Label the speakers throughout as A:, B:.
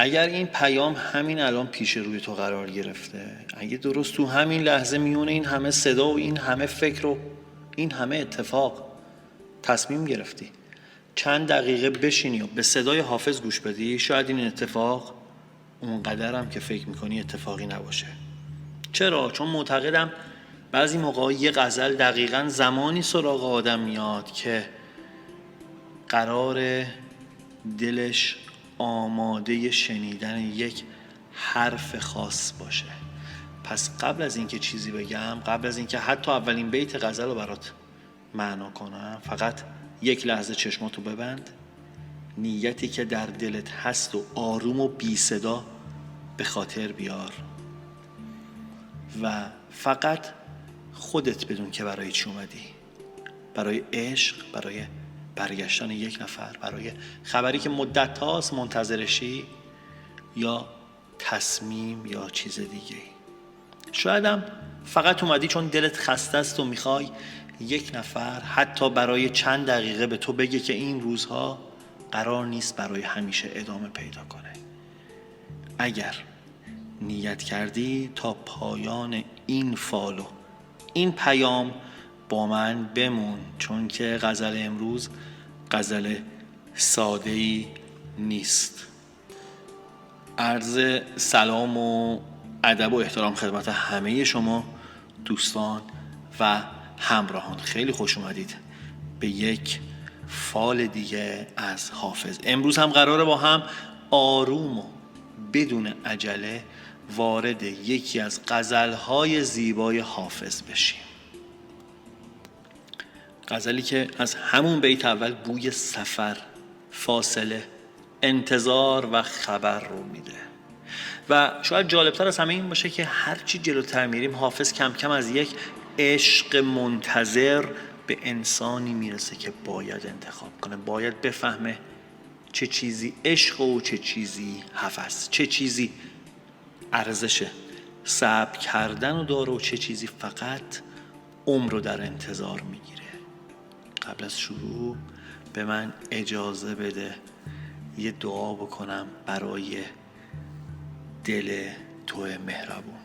A: اگر این پیام همین الان پیش روی تو قرار گرفته، اگه درست تو همین لحظه میونه این همه صدا و این همه فکر و این همه اتفاق تصمیم گرفتی چند دقیقه بشینی و به صدای حافظ گوش بدی، شاید این اتفاق اونقدر هم که فکر میکنی اتفاقی نباشه. چرا؟ چون معتقدم بعضی موقع یه غزل دقیقاً زمانی سراغ آدم میاد که قرار دلش آماده شنیدن یک حرف خاص باشه. پس قبل از اینکه چیزی بگم، قبل از اینکه حتی اولین بیت غزل رو برات معنا کنم، فقط یک لحظه چشماتو ببند، نیتی که در دلت هست و آروم و بی صدا به خاطر بیار و فقط خودت بدون که برای چی اومدی. برای عشق، برای برگشتن یک نفر، برای خبری که مدت هاست منتظرشی، یا تصمیم یا چیز دیگه. شاید هم فقط اومدی چون دلت خسته است و میخوای یک نفر حتی برای چند دقیقه به تو بگه که این روزها قرار نیست برای همیشه ادامه پیدا کنه. اگر نیت کردی تا پایان این فالو این پیام با من بمون، چون که غزل امروز غزل ساده‌ای نیست. عرض سلام و ادب و احترام خدمت همه شما دوستان و همراهان. خیلی خوش اومدید به یک فال دیگه از حافظ. امروز هم قراره با هم آروم و بدون عجله وارد یکی از غزل‌های زیبای حافظ بشیم. غزلی که از همون بیت اول بوی سفر، فاصله، انتظار و خبر رو میده. و شاید جالبتر از همه این باشه که هرچی جلوتر میریم حافظ کم کم از یک عشق منتظر به انسانی میرسه که باید انتخاب کنه، باید بفهمه چه چیزی عشق و چه چیزی هوس، چه چیزی ارزش صبر کردن و داره و چه چیزی فقط عمر رو در انتظار میگیره. قبل از شروع به من اجازه بده یه دعا بکنم برای دل تو مهربون.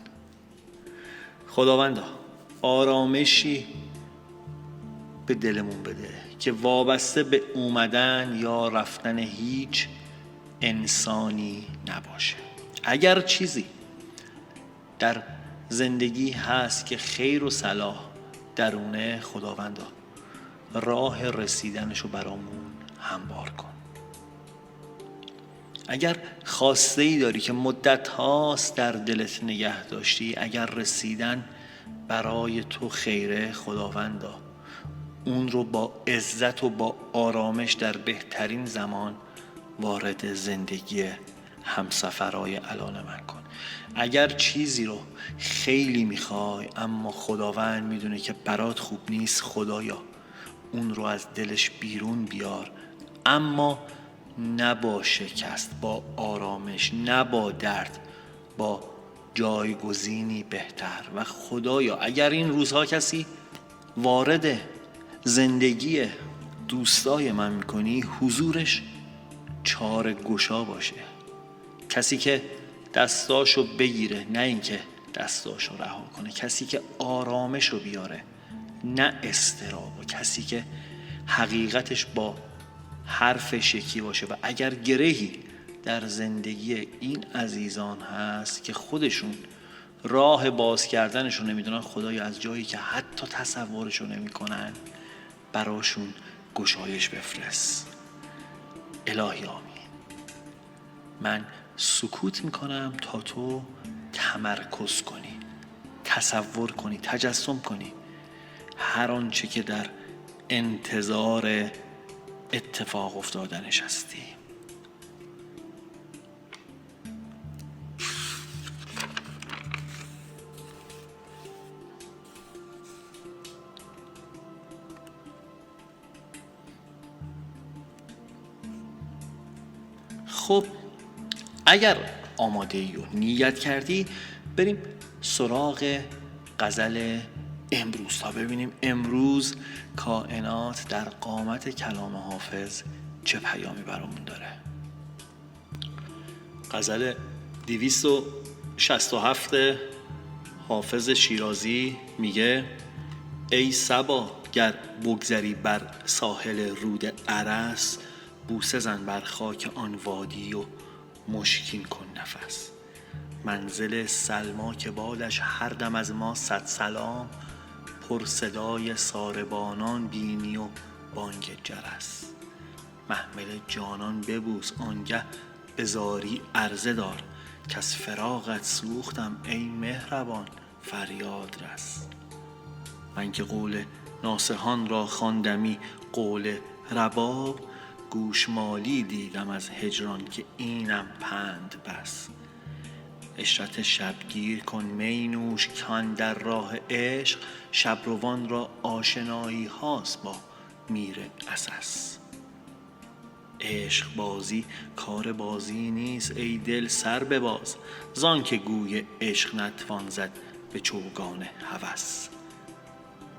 A: خداوندا آرامشی به دلمون بده که وابسته به اومدن یا رفتن هیچ انسانی نباشه. اگر چیزی در زندگی هست که خیر و صلاح درونه، خداوندا راه رسیدنشو برامون هموار کن. اگر خواسته‌ای داری که مدت هاست در دلت نگه داشتی، اگر رسیدن برای تو خیره، خداوندا اون رو با عزت و با آرامش در بهترین زمان وارد زندگی همسفرهای الان من کن. اگر چیزی رو خیلی میخوای اما خداوند میدونه که برات خوب نیست، خدایا اون رو از دلش بیرون بیار، اما نه با شکست، با آرامش، نه با درد، با جایگزینی بهتر. و خدایا اگر این روزها کسی وارد زندگی دوستای من میکنی، حضورش چاره گشا باشه، کسی که دستاشو بگیره نه اینکه دستاشو رها کنه، کسی که آرامشو بیاره نه اضطراب، کسی که حقیقتش با حرفش یکی باشه. و اگر گرهی در زندگی این عزیزان هست که خودشون راه باز کردنشو نمیدونن، خدایا از جایی که حتی تصورشو نمیکنن براشون گشایش بفرست. الهی آمین. من سکوت میکنم تا تو تمرکز کنی، تصور کنی، تجسم کنی هر آنچه که در انتظار اتفاق افتادنش هستی. خب اگر آماده ای و نیت کردی، بریم سراغ غزل امروز تا ببینیم امروز کائنات در قامت کلام حافظ چه پیامی برامون داره. غزل 267 حافظ شیرازی میگه: ای صبا گر بگذری بر ساحل رود ارس، بوسه زن بر خاک آن وادی و مشکین کن نفس. منزل سلما که بادش هر دم از ما صد سلام، پر صدای ساربانان بینی و بانگ جرس. محمل جانان ببوس آنگه به زاری عرضه دار، کز فراقت سوختم ای مهربان فریاد رس. من که قول ناصحان را خواندمی قول رباب، گوشمالی دیدم از هجران که اینم پند بس. عشرت شبگیر کن می نوش کان در راه عشق، شبروان را آشنایی هاست با میر عسس. عشق بازی کار بازی نیست ای دل سر بباز، زان که گوی عشق نتوان زد به چوگان هوس.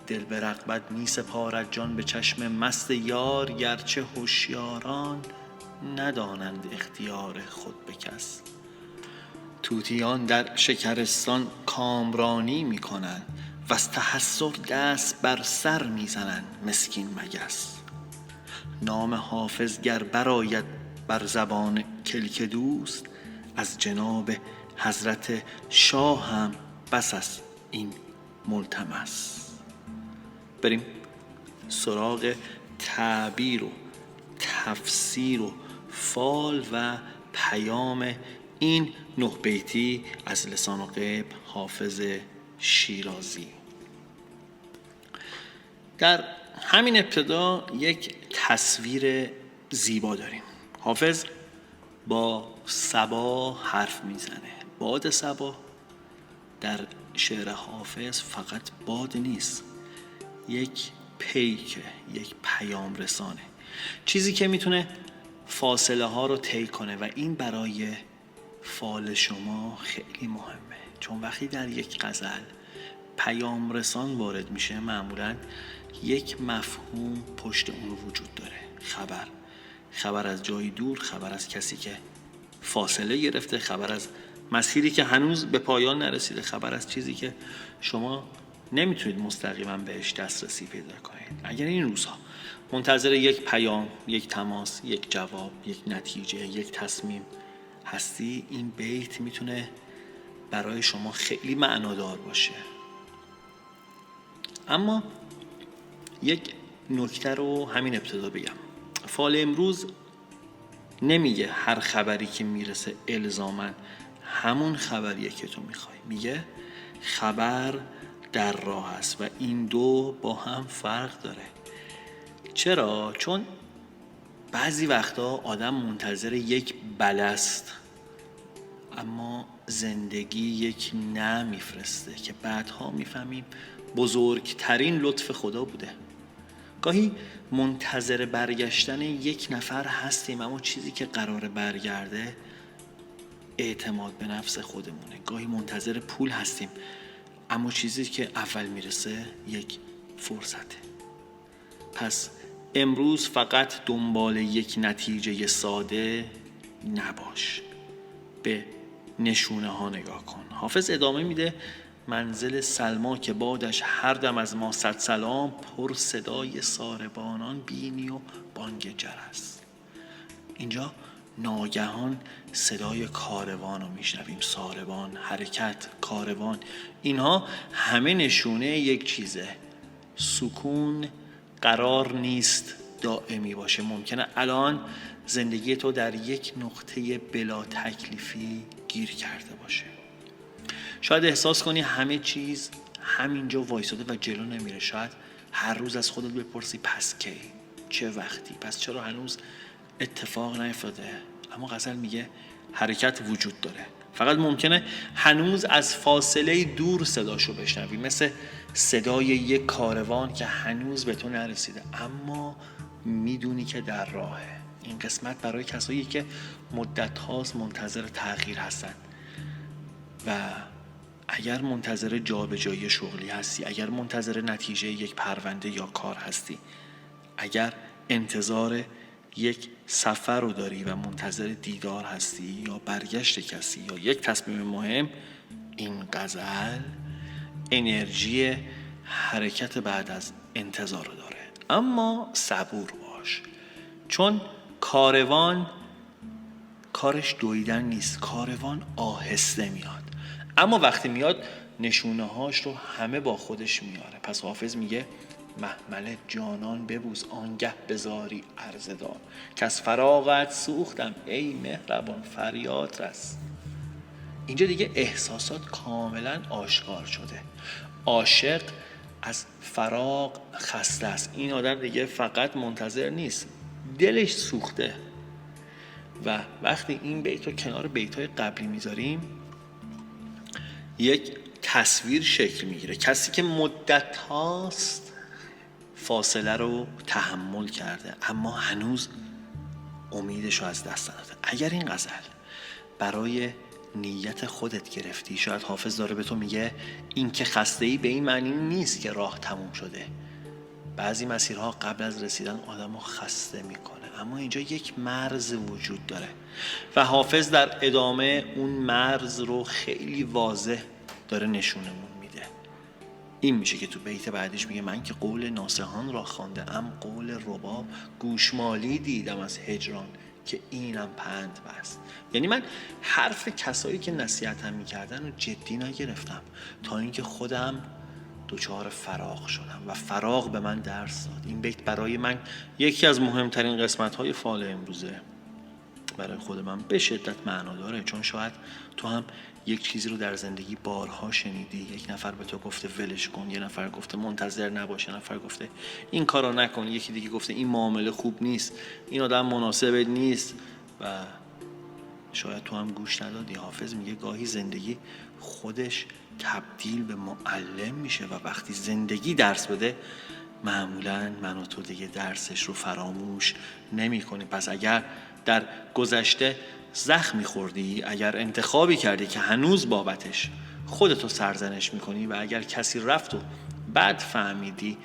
A: دل به رغبت می سپارد جان به چشم مست یار، گرچه هوشیاران ندانند اختیار خود به کس. طوطیان در شکرستان کامرانی می کنند، وز تحسر دست بر سر می زنند مسکین مگس. نام حافظ گر برآید بر زبان کلک دوست، از جناب حضرت شاه هم بس است این ملتمس. بریم سراغ تعبیر و تفسیر و فال و پیام این 9 بیتی از لسان غیب حافظ شیرازی. در همین ابتدا یک تصویر زیبا داریم. حافظ با صبا حرف میزنه. باد صبا در شعر حافظ فقط باد نیست، یک پیک، یک پیام رسانه، چیزی که میتونه فاصله ها رو طی کنه و این برای فال شما خیلی مهمه، چون وقتی در یک غزل پیام رسان وارد میشه معمولاً یک مفهوم پشت اون وجود داره. خبر از جایی دور، خبر از کسی که فاصله گرفته، خبر از مسیری که هنوز به پایان نرسیده، خبر از چیزی که شما نمیتونید مستقیما بهش دسترسی پیدا کنید. اگر این روزها منتظر یک پیام، یک تماس، یک جواب، یک نتیجه، یک تصمیم هستی، این بیت میتونه برای شما خیلی معنادار باشه. اما یک نکته رو همین ابتدا بگم. فال امروز نمیگه هر خبری که میرسه الزاماً همون خبریه که تو میخوای. میگه خبر در راه است و این دو با هم فرق داره. چرا؟ چون بعضی وقتا آدم منتظر یک بله است، اما زندگی یک نه میفرسته که بعدها میفهمیم بزرگترین لطف خدا بوده. گاهی منتظر برگشتن یک نفر هستیم، اما چیزی که قراره برگرده اعتماد به نفس خودمونه. گاهی منتظر پول هستیم، اما چیزی که اول میرسه یک فرصته. پس امروز فقط دنبال یک نتیجه ساده نباش، به نشونه ها نگاه کن. حافظ ادامه میده: منزل سلما که بادش هر دم از ما صد سلام، پر صدای ساربانان بینی و بانگ جرس. اینجا ناگهان صدای کاروان رو میشنویم. ساربان، حرکت، کاروان، اینها همه نشونه یک چیزه. سکون قرار نیست دائمی باشه. ممکنه الان زندگی تو در یک نقطه بلا تکلیفی گیر کرده باشه. شاید احساس کنی همه چیز همینجا وایساده و جلو نمیره. شاید هر روز از خودت بپرسی پس کی؟ چه وقتی؟ پس چرا هنوز اتفاق نیفتاده؟ اما غزل میگه حرکت وجود داره، فقط ممکنه هنوز از فاصله دور صداشو بشنوی، مثل صدای یک کاروان که هنوز به تو نرسیده اما میدونی که در راهه. این قسمت برای کسایی که مدت هاست منتظر تغییر هستن و اگر منتظر جابجایی شغلی هستی، اگر منتظر نتیجه یک پرونده یا کار هستی، اگر انتظار یک سفر رو داری و منتظر دیدار هستی یا برگشت کسی یا یک تصمیم مهم، این غزل انرژی حرکت بعد از انتظار رو داره. اما صبور باش، چون کاروان کارش دویدن نیست، کاروان آهسته میاد، اما وقتی میاد نشونه هاش رو همه با خودش میاره. پس حافظ میگه محمل جانان ببوس آنگه بزاری عرض دار، که از فراغت سوختم ای مهربان فریاد رس. اینجا دیگه احساسات کاملا آشکار شده. عاشق از فراق خسته است. این آدم دیگه فقط منتظر نیست، دلش سوخته. و وقتی این بیت رو کنار بیت‌های قبلی میذاریم، یک تصویر شکل میگیره. کسی که مدت هاست فاصله رو تحمل کرده اما هنوز امیدش رو از دست نداده. اگر این غزل برای نیت خودت گرفتی، شاید حافظ داره به تو میگه این که خسته‌ای به این معنی نیست که راه تموم شده. بعضی مسیرها قبل از رسیدن آدمو خسته میکنه، اما اینجا یک مرز وجود داره و حافظ در ادامه اون مرز رو خیلی واضح داره نشونمون میده. این میشه که تو بیت بعدیش میگه من که قول ناصحان را خوانده ام، قول رباب گوشمالی دیدم از هجران، که اینم پند بست. یعنی من حرف کسایی که نصیحتم میکردن رو جدی نگرفتم تا اینکه خودم دوچار فراق شدم و فراق به من درس داد. این بیت برای من یکی از مهمترین قسمت‌های فال امروزه. برای خود من به شدت معنا داره، چون شاید تو هم یک چیزی رو در زندگی بارها شنیدی. یک نفر به تو گفته ولش کن، یه نفر گفته منتظر نباش، یه نفر گفته این کارو نکن، یکی دیگه گفته این معامله خوب نیست، این آدم مناسبت نیست و شاید تو هم گوش ندادی. حافظ میگه گاهی زندگی خودش تبدیل به معلم میشه و وقتی زندگی درس بده معمولاً من و تو دیگه درسش رو فراموش نمی کنیم. پس اگر در گذشته زخمی خوردی، اگر انتخابی کردی که هنوز بابتش خودتو سرزنش میکنی و اگر کسی رفت و بعد فهمیدی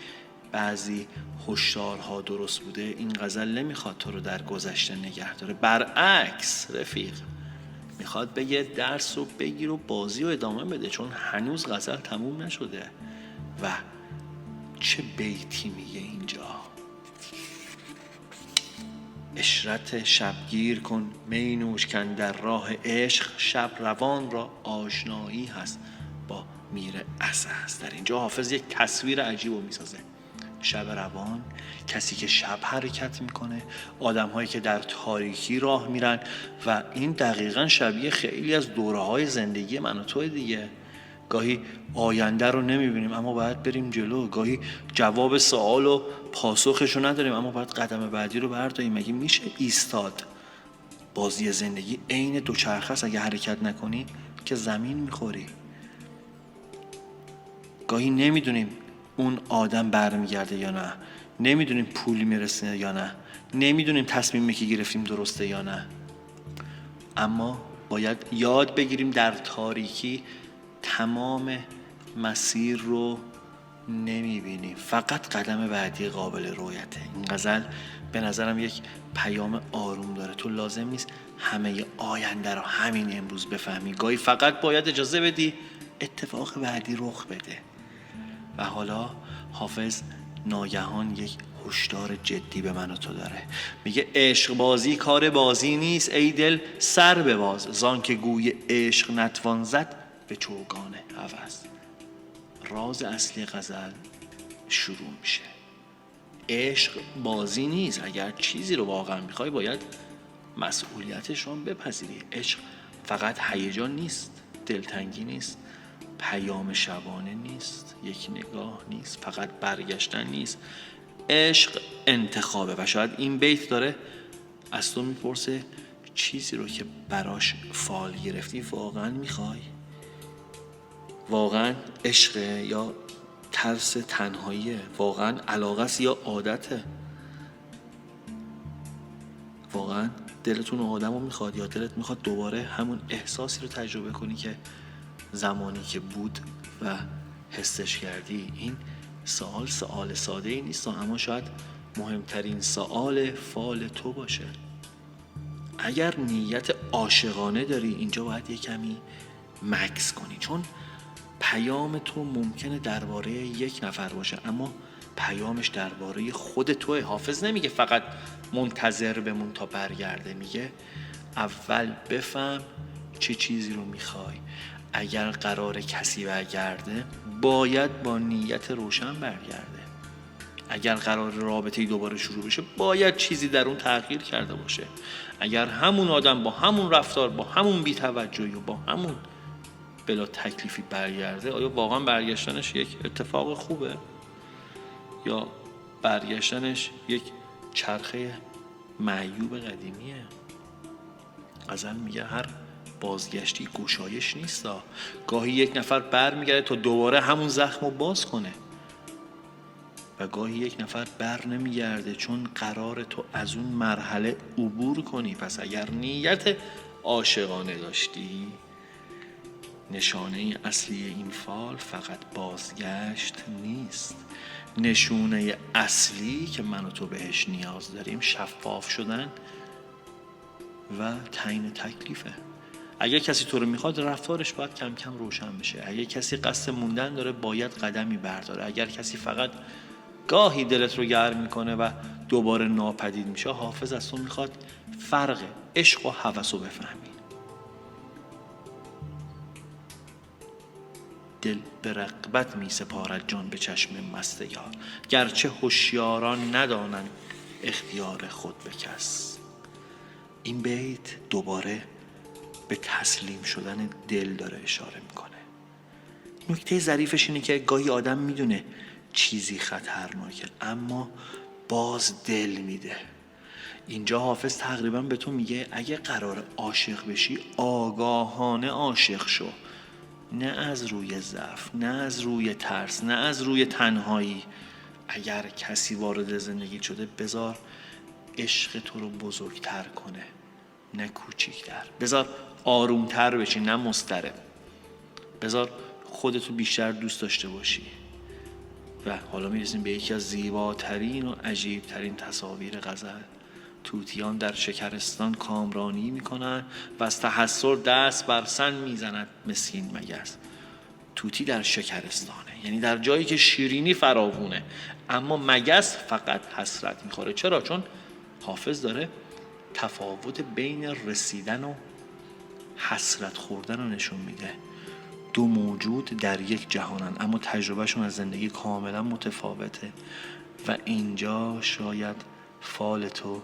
A: بعضی هشدارها درست بوده، این غزل نمیخواد تو رو در گذشته نگه داره. برعکس رفیق، میخواد بگه درس رو بگیر و بازی رو ادامه بده، چون هنوز غزل تموم نشده. و چه بیتی میگه اینجا: اشرت شبگیر کن می نوش کن در راه عشق، شب روان را آشنایی هست با میر اسد. در اینجا حافظ یک تصویر عجیب رو میسازه. شب روان، کسی که شب حرکت میکنه، آدم هایی که در تاریکی راه میرن و این دقیقا شبیه خیلی از دوره‌های زندگی من و توی دیگه. گاهی آینده رو نمیبینیم اما باید بریم جلو، گاهی جواب سوال و پاسخش رو نداریم اما باید قدم بعدی رو برداریم. مگه میشه ایستاد؟ بازی زندگی عین دوچرخه است، اگه حرکت نکنی که زمین میخوری. گاهی نمیدونیم اون آدم برمیگرده یا نه، نمیدونیم پول میرسه یا نه، نمیدونیم تصمیمی که گرفتیم درسته یا نه، اما باید یاد بگیریم در تاریکی تمام مسیر رو نمیبینیم، فقط قدم بعدی قابل رؤیته. این غزل به نظرم یک پیام آروم داره. تو لازم نیست همه آینده رو همین امروز بفهمی، گاهی فقط باید اجازه بدی اتفاق بعدی رخ بده. و حالا حافظ ناگهان یک هشدار جدی به من و تو داره. میگه عشق بازی کار بازی نیست، ای دل سر بباز، زان که گوی عشق نتوان زد به چوگان هوس. راز اصلی غزل شروع میشه. عشق بازی نیست، اگر چیزی رو واقعا میخوای باید مسئولیتش رو بپذیری. عشق فقط هیجان نیست، دلتنگی نیست، پیام شبانه نیست، یک نگاه نیست، فقط برگشتن نیست. عشق انتخابه. و شاید این بیت داره از تو میپرسه چیزی رو که براش فال گرفتی واقعا میخوای؟ واقعا عشقه یا ترس تنهاییه؟ واقعا علاقه است یا عادته؟ واقعا دلتون آدم رو میخواد یا دلت میخواد دوباره همون احساسی رو تجربه کنی که زمانی که بود و حسش کردی؟ این سوال ساده ای نیست، اما شاید مهمترین سوال فال تو باشه. اگر نیت عاشقانه داری اینجا باید یه کمی مکث کنی، چون پیام تو ممکنه درباره یک نفر باشه اما پیامش درباره خود توه. حافظ نمیگه فقط منتظر بمون تا برگرده، میگه اول بفهم چه چیزی رو میخوای. اگر قرار کسی برگرده باید با نیت روشن برگرده. اگر قرار رابطه‌ای دوباره شروع بشه باید چیزی در اون تغییر کرده باشه. اگر همون آدم با همون رفتار، با همون بی‌توجهی و با همون بلا تکلیفی برگرده، آیا واقعا برگشتنش یک اتفاق خوبه یا برگشتنش یک چرخه معیوب قدیمیه؟ غزل میگه هر بازگشتی گشایش نیستا. گاهی یک نفر برمیگرده تا دوباره همون زخم رو باز کنه و گاهی یک نفر بر نمیگرده چون قرار تو از اون مرحله عبور کنی. پس اگر نیت عاشقانه داشتی، نشانه اصلی این فال فقط بازگشت نیست. نشونه اصلی که من و تو بهش نیاز داریم شفاف شدن و تعیین تکلیفه. اگر کسی تو رو میخواد رفتارش باید کم کم روشن بشه. اگر کسی قصد موندن داره باید قدمی برداره. اگر کسی فقط گاهی دلت رو گرم میکنه و دوباره ناپدید میشه، حافظ از تو میخواد فرق عشق و هوس رو بفهمی. دل به رغبت می سپارد جان به چشم مست یار، گرچه هوشیاران ندانند اختیار خود به کس. این بیت دوباره به تسلیم شدن دل داره اشاره میکنه. نکته ظریفش اینه که گاهی آدم میدونه چیزی خطرناکه اما باز دل میده. اینجا حافظ تقریبا به تو میگه اگه قرار عاشق بشی آگاهانه عاشق شو، نه از روی ضعف، نه از روی ترس، نه از روی تنهایی. اگر کسی وارد زندگی شده بذار عشق تو رو بزرگتر کنه نه کوچیکتر. بذار آرومتر بشی نه مضطرب. بذار خودتو بیشتر دوست داشته باشی. و حالا میرسیم به یکی از زیباترین و عجیبترین تصاویر غزل. طوطیان در شکرستان کامرانی میکنن و از تحسر دست بر سن میزند مسکین مگس. طوطی در شکرستانه، یعنی در جایی که شیرینی فراوونه، اما مگس فقط حسرت میخوره. چرا؟ چون حافظ داره تفاوت بین رسیدن و حسرت خوردن رو نشون میده. دو موجود در یک جهانن اما تجربهشون از زندگی کاملا متفاوته. و اینجا شاید فال تو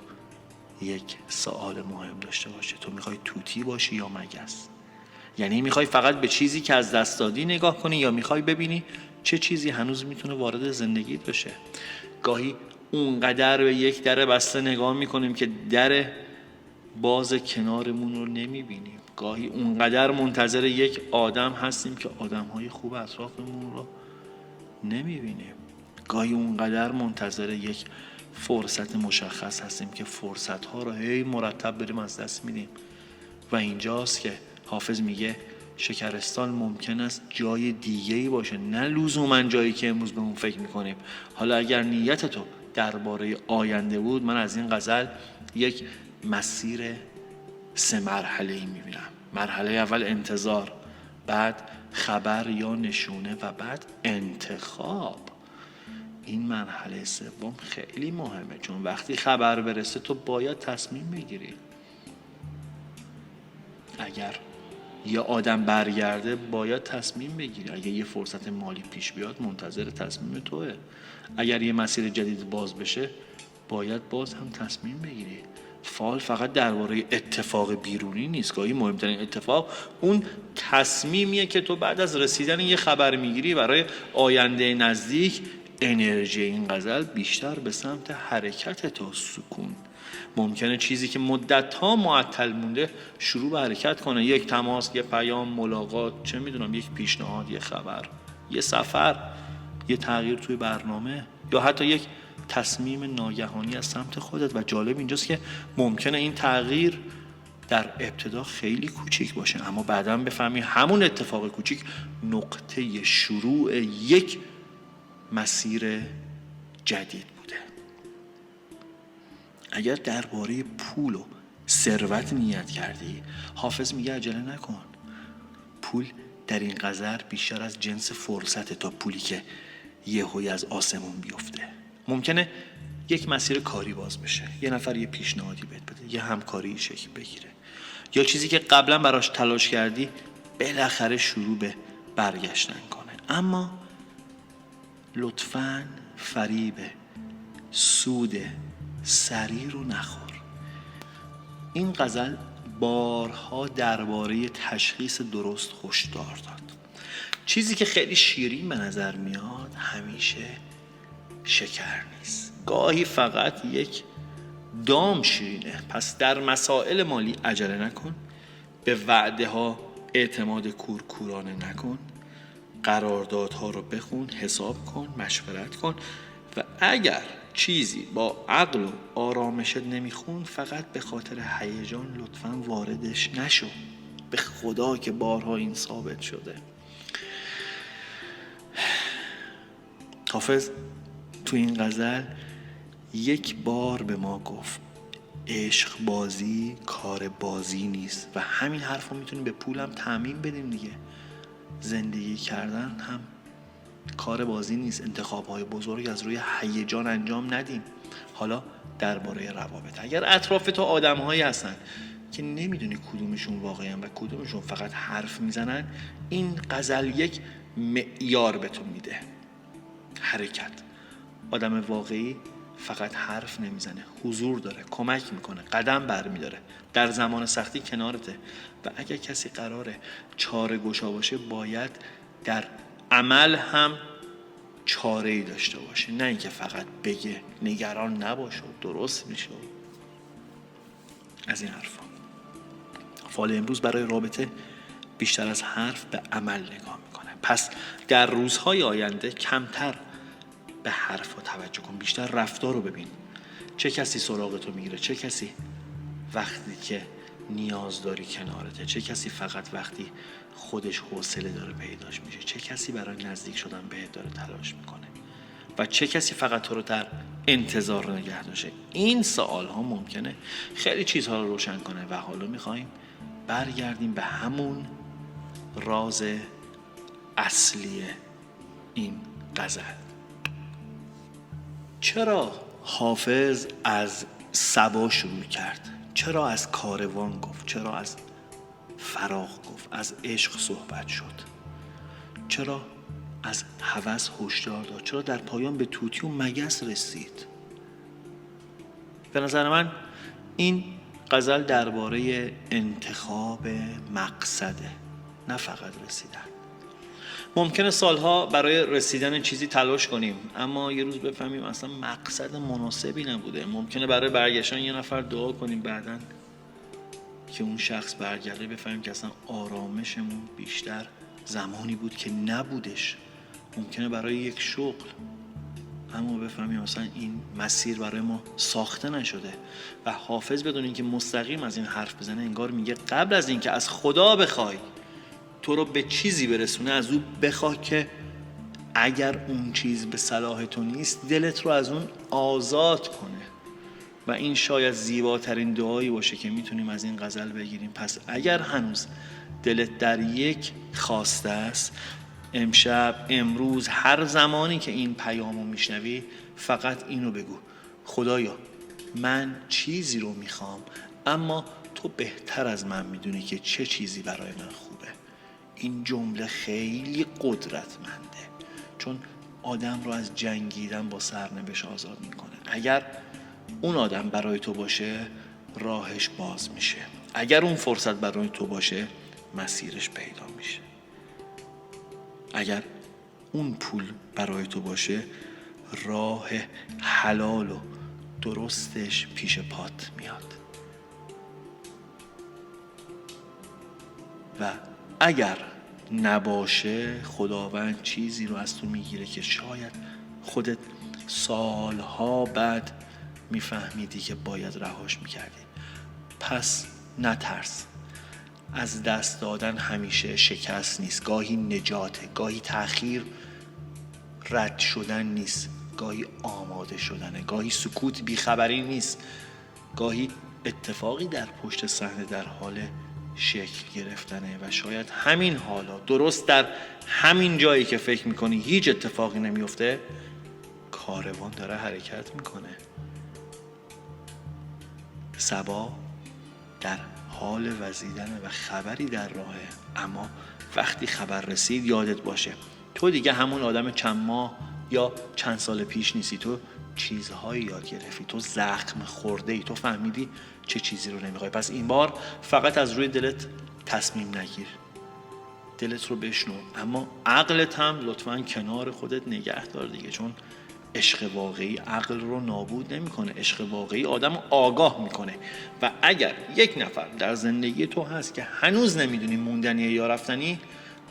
A: یک سوال مهم داشته باشه. تو میخوای طوطی باشی یا مگس؟ یعنی میخوای فقط به چیزی که از دست دادی نگاه کنی یا میخوای ببینی چه چیزی هنوز میتونه وارد زندگیت بشه؟ گاهی اونقدر به یک در بسته نگاه میکنیم که در باز کنارمون رو نمیبینیم. گاهی اونقدر منتظر یک آدم هستیم که آدمهای خوب اطرافمون رو نمیبینیم. گاهی اونقدر منتظر یک فرصت مشخص هستیم که فرصتها رو هی مرتب بریم از دست میدیم. و اینجاست که حافظ میگه شکرستان ممکن است جای دیگه‌ای باشه، نه لزوما جایی که امروز به اون فکر میکنیم. حالا اگر نیت تو درباره آینده بود، من از این غزل یک مسیر 3 مرحله‌ای میبینم. مرحله اول انتظار، بعد خبر یا نشونه و بعد انتخاب. این مرحله سوم خیلی مهمه، چون وقتی خبر برسه تو باید تصمیم بگیری. اگر یه آدم برگرده باید تصمیم بگیری. اگر یه فرصت مالی پیش بیاد منتظر تصمیم توه. اگر یه مسیر جدید باز بشه باید باز هم تصمیم بگیری. فال فقط درباره اتفاق بیرونی نیست. گاهی مهمترین اتفاق اون تصمیمیه که تو بعد از رسیدن یه خبر میگیری برای آینده نزدیک. انرژی این غزل بیشتر به سمت حرکت تا سکون. ممکنه چیزی که مدت‌ها معطل مونده شروع به حرکت کنه. یک تماس، یه پیام، ملاقات، چه میدونم، یک پیشنهاد، یه خبر، یه سفر، یه تغییر توی برنامه، یا حتی یک تصمیم ناگهانی از سمت خودت. و جالب اینجاست که ممکنه این تغییر در ابتدا خیلی کوچیک باشه اما بعداً بفهمی همون اتفاق کوچیک نقطه شروع یک مسیر جدید بوده. اگر درباره پول و ثروت نیت کردی، حافظ میگه عجله نکن. پول در این غزل بیشتر از جنس فرصته تا پولی که یهویی از آسمون بیفته. ممکنه یک مسیر کاری باز بشه، یه نفر یه پیشنهادی بهت بده، یه همکاری شکل بگیره، یا چیزی که قبلا براش تلاش کردی بالاخره شروع به برگشتن کنه. اما لطفاً فریب سود سریع رو نخور. این غزل بارها درباره تشخیص درست هشدار داد. چیزی که خیلی شیرین به نظر میاد همیشه شکر نیست، گاهی فقط یک دام شیرینه. پس در مسائل مالی عجله نکن، به وعده ها اعتماد کورکورانه نکن، قراردادها رو بخون، حساب کن، مشورت کن و اگر چیزی با عقل و آرامشت نمیخون، فقط به خاطر هیجان لطفاً واردش نشو. به خدا که بارها این ثابت شده. حافظ تو این غزل یک بار به ما گفت عشق بازی کار بازی نیست و همین حرف رو میتونیم به پولم تعمیم بدیم دیگه. زندگی کردن هم کار بازی نیست. انتخاب‌های بزرگ از روی هیجان انجام ندیم. حالا درباره روابط، اگر اطراف تو آدم‌هایی هستن که نمیدونی کدومشون واقعی‌اند و کدومشون فقط حرف میزنن، این غزل یک معیار به تو میده. حرکت. آدم واقعی فقط حرف نمیزنه، حضور داره، کمک میکنه، قدم برمیداره، در زمان سختی کنارته و اگر کسی قراره چاره گشا باشه باید در عمل هم چاره ای داشته باشه، نه اینکه فقط بگه نگران نباشه درست میشه. از این حرفا. فال امروز برای رابطه بیشتر از حرف به عمل نگاه میکنه. پس در روزهای آینده کمتر به حرفا توجه کن، بیشتر رفتار رو ببین. چه کسی سراغتو میگیره، چه کسی وقتی که نیاز داری کنارته، چه کسی فقط وقتی خودش حوصله داره پیداش میشه، چه کسی برای نزدیک شدن بهت داره تلاش میکنه و چه کسی فقط تو رو در انتظار نگه داشته. این سوال ها ممکنه خیلی چیزها رو روشن کنه و حالا میخوایم برگردیم به همون راز اصلی این غزل. چرا حافظ از صبا شروع کرد؟ چرا از کاروان گفت؟ چرا از فراق گفت؟ از عشق صحبت شد؟ چرا از هوس هشدار داد؟ چرا در پایان به طوطی و مگس رسید؟ به نظر من این غزل درباره انتخاب مقصده، نه فقط رسیدن. ممکنه سالها برای رسیدن چیزی تلاش کنیم اما یه روز بفهمیم اصلا مقصد مناسبی نبوده. ممکنه برای برگشتن یه نفر دعا کنیم، بعدن که اون شخص برگرده بفهمیم که اصلا آرامشمون بیشتر زمانی بود که نبودش. ممکنه برای یک شغل اما بفهمیم اصلا این مسیر برای ما ساخته نشده. و حافظ بدون اینکه مستقیم از این حرف بزنه انگار میگه قبل از اینکه از خدا بخوای تو رو به چیزی برسونه، از او بخواه که اگر اون چیز به صلاح تو نیست دلت رو از اون آزاد کنه. و این شاید زیباترین دعایی باشه که میتونیم از این غزل بگیریم. پس اگر هنوز دلت در یک خواسته است، امشب، امروز، هر زمانی که این پیامو میشنوی فقط اینو بگو: خدایا من چیزی رو میخوام اما تو بهتر از من میدونی که چه چیزی برای من خوبه. این جمله خیلی قدرتمنده چون آدم رو از جنگیدن با سرنوشت آزاد میکنه. اگر اون آدم برای تو باشه راهش باز میشه، اگر اون فرصت برای تو باشه مسیرش پیدا میشه، اگر اون پول برای تو باشه راه حلال و درستش پیش پات میاد. و اگر نباشه خداوند چیزی رو از تو میگیره که شاید خودت سالها بعد میفهمیدی که باید رهاش میکردی. پس نترس. از دست دادن همیشه شکست نیست، گاهی نجاته، گاهی تأخیر رد شدن نیست، گاهی آماده شدنه، گاهی سکوت بیخبری نیست، گاهی اتفاقی در پشت صحنه در حال شکل گرفتنه و شاید همین حالا درست در همین جایی که فکر میکنی هیچ اتفاقی نمیفته، کاروان داره حرکت میکنه. صبا در حال وزیدنه و خبری در راهه، اما وقتی خبر رسید یادت باشه تو دیگه همون آدم چند ماه یا چند سال پیش نیستی. تو چیزهایی یاد گرفتی، تو زخم خورده ای، تو فهمیدی چه چیزی رو نمیخوای. پس این بار فقط از روی دلت تصمیم نگیر، دلت رو بشنو، اما عقلت هم لطفاً کنار خودت نگه دار دیگه، چون عشق واقعی عقل رو نابود نمیکنه. عشق واقعی آدم آگاه میکنه. و اگر یک نفر در زندگی تو هست که هنوز نمیدونی موندنیه یا رفتنی،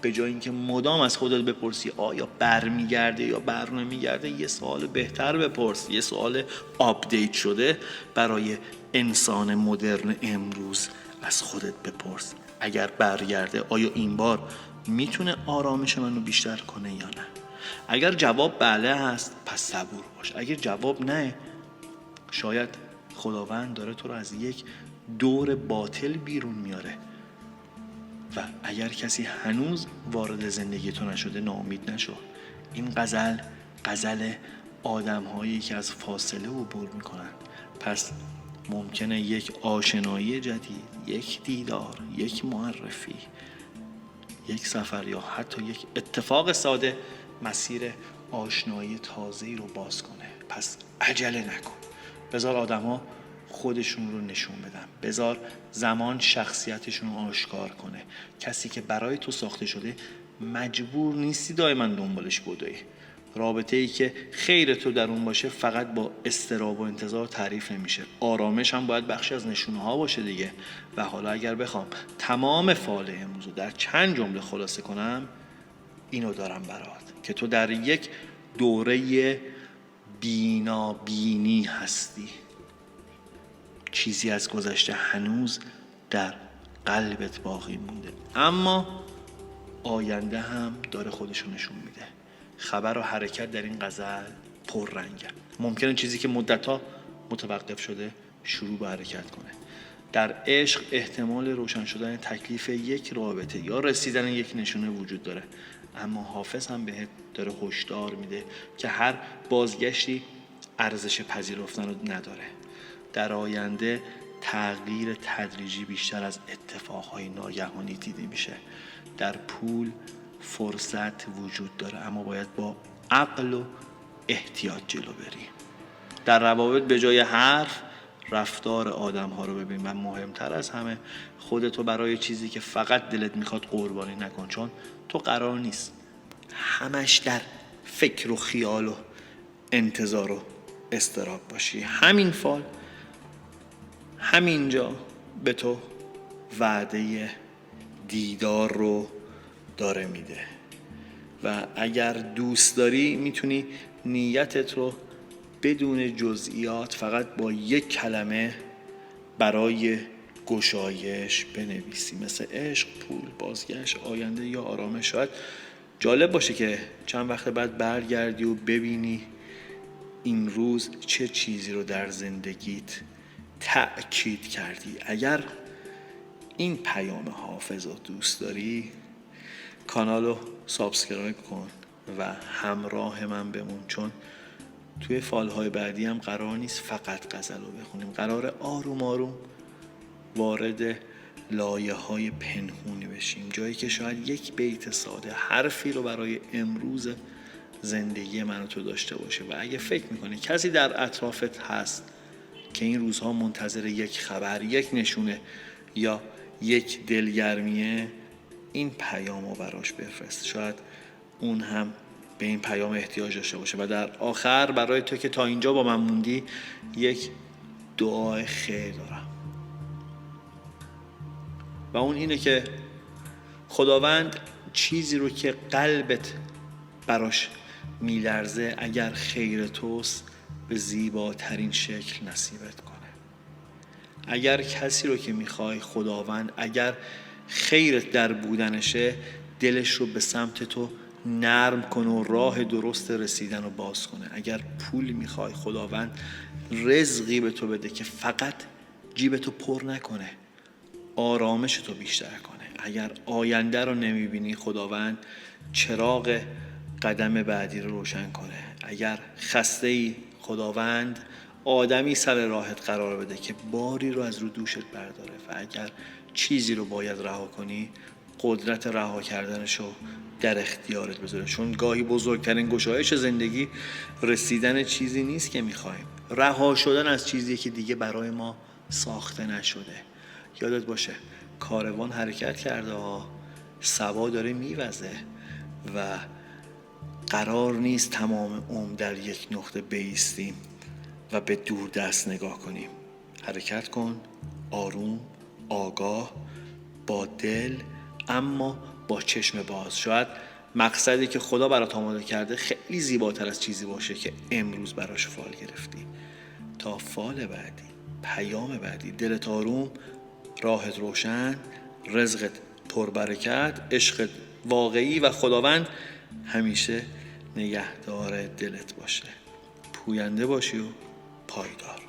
A: به جای اینکه مدام از خودت بپرسی آیا برمیگرده یا بر نمیگرده، یه سوال بهتر بپرس، یه سوال آپدیت شده برای انسان مدرن امروز از خودت بپرس. اگر برگرده آیا این بار میتونه آرامش منو بیشتر کنه یا نه؟ اگر جواب بله هست پس صبور باش. اگر جواب نه، شاید خداوند داره تو رو از یک دور باطل بیرون میاره. و اگر کسی هنوز وارد زندگی تو نشده، ناامید نشو. این غزل آدم هایی که از فاصله عبور میکنن. پس ممکنه یک آشنایی جدید، یک دیدار، یک معرفی، یک سفر یا حتی یک اتفاق ساده مسیر آشنایی تازه‌ای رو باز کنه. پس عجله نکن، بذار آدم‌ها خودشون رو نشون بدن، بذار زمان شخصیتشون رو آشکار کنه. کسی که برای تو ساخته شده مجبور نیستی دائما دنبالش بدوی. رابطه ای که خیر تو در اون باشه فقط با اضطراب و انتظار تعریف نمیشه. آرامش هم باید بخشی از نشونه ها باشه دیگه. و حالا اگر بخوام تمام فعال امروز رو در چند جمله خلاصه کنم، اینو دارم برات که تو در یک دوره بینابینی هستی. چیزی از گذشته هنوز در قلبت باقی مونده، اما آینده هم داره خودشو نشون میده. خبر و حرکت در این غزل پررنگه. ممکنه چیزی که مدت‌ها متوقف شده شروع به حرکت کنه. در عشق احتمال روشن شدن تکلیف یک رابطه یا رسیدن یک نشونه وجود داره، اما حافظ هم بهت داره هشدار میده که هر بازگشتی ارزش پذیرفتن رو نداره. در آینده تغییر تدریجی بیشتر از اتفاقهای ناگهانی دیده میشه. در پول فرصت وجود داره، اما باید با عقل و احتیاط جلو بری. در روابط به جای حرف رفتار آدم ها رو ببین و مهمتر از همه خودتو برای چیزی که فقط دلت میخواد قربانی نکن، چون تو قرار نیست همش در فکر و خیال و انتظار و اضطراب باشی. همین فال همینجا به تو وعده دیدار رو داره میده و اگر دوست داری میتونی نیتت رو بدون جزئیات فقط با یک کلمه برای گشایش بنویسی، مثل عشق، پول، بازگشت، آینده یا آرامش. شاید جالب باشه که چند وقت بعد برگردی و ببینی این روز چه چیزی رو در زندگیت تأکید کردی. اگر این پیام حافظ رو دوست داری کانال رو سابسکرایب کن و همراه من بمون، چون توی فالهای بعدی هم قرار نیست فقط غزل رو بخونیم، قرار آروم آروم وارد لایه های پنهونی بشیم، جایی که شاید یک بیت ساده حرفی رو برای امروز زندگی من و تو داشته باشه. و اگه فکر میکنی کسی در اطرافت هست که این روزها منتظر یک خبر، یک نشونه یا یک دلگرمیه، این پیام رو براش بفرست، شاید اون هم به این پیام احتیاج داشته باشه. و در آخر برای تو که تا اینجا با من موندی یک دعای خیر دارم و اون اینه که خداوند چیزی رو که قلبت براش میلرزه اگر خیر توست به زیباترین شکل نصیبت کنه. اگر کسی رو که میخوای خداوند اگر خیرت در بودنشه دلش رو به سمت تو نرم کنه و راه درست رسیدن رو باز کنه. اگر پول میخوای خداوند رزقی به تو بده که فقط جیبتو پر نکنه، آرامشتو بیشتر کنه. اگر آینده رو نمیبینی، خداوند چراغ قدم بعدی رو روشن کنه. اگر خسته ای، خداوند آدمی سر راهت قرار بده که باری رو از رو دوشت برداره. و اگر چیزی رو باید رها کنی، قدرت رها کردنش رو در اختیارت بذاره. چون گاهی بزرگترین گشایش زندگی رسیدن چیزی نیست که میخوایم، رها شدن از چیزی که دیگه برای ما ساخته نشده. یادت باشه کاروان حرکت کرده ها، سبا داره میوزه و قرار نیست تمام عمر در یک نقطه بایستیم و به دور دست نگاه کنیم. حرکت کن، آروم، آگاه، با دل، اما با چشم باز. شاید مقصدی که خدا برات آماده کرده خیلی زیباتر از چیزی باشه که امروز براش فال گرفتی. تا فال بعدی، پیام بعدی، دلت آروم، راحت روشن، رزقت پربرکت، عشقت واقعی و خداوند همیشه نگهدار دلت باشه. پوینده باشی و پایدار.